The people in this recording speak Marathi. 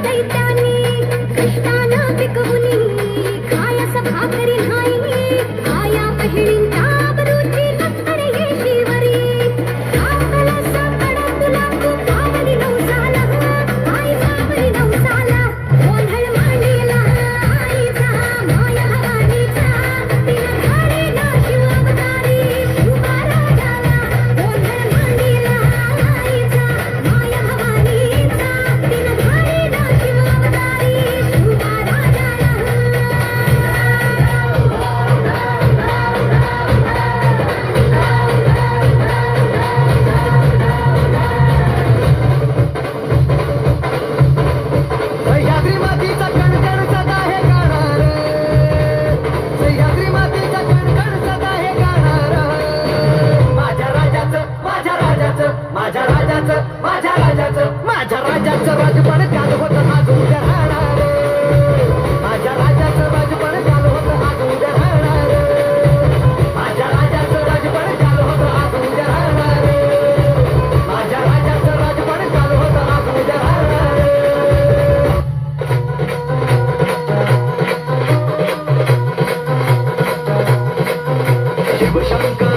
दैत्यानी कष्टानं पिकवुनी खायास भाकरी नाही आया बहिणींच्या आबरूची नक्कर येशीवरी आपलंस कडकुला तू पावली नवसाला आई पावली नवसाला गोंधळ मांडीला आईचा माया भवानीचा तिनं धाडीला शिव अवतारी उभा राजाला गोंधळ मांडीला आईचा माया भवानीचा तिनं धाडीला शिव अवतारी उभा राजाला सह्याद्री मातीचा कणकण सदा हे गाणार सह्याद्री मातीचा कणकण सदा हे गाणार माझ्या राजाचं माझ्या राजाचं माझ्या राजाचं माझ्या राजाचं माझ्या राजाचं राजपण काल होतं आज उद्या राहणार माझ्या राजाचं राजपण काल होतं आज उद्या राहणार माझ्या राजाचं राजपण काल होतं आज उद्या राहणार माझ्या राजाचं राजपण काल होतं आज उद्या राहणार शिवशंकर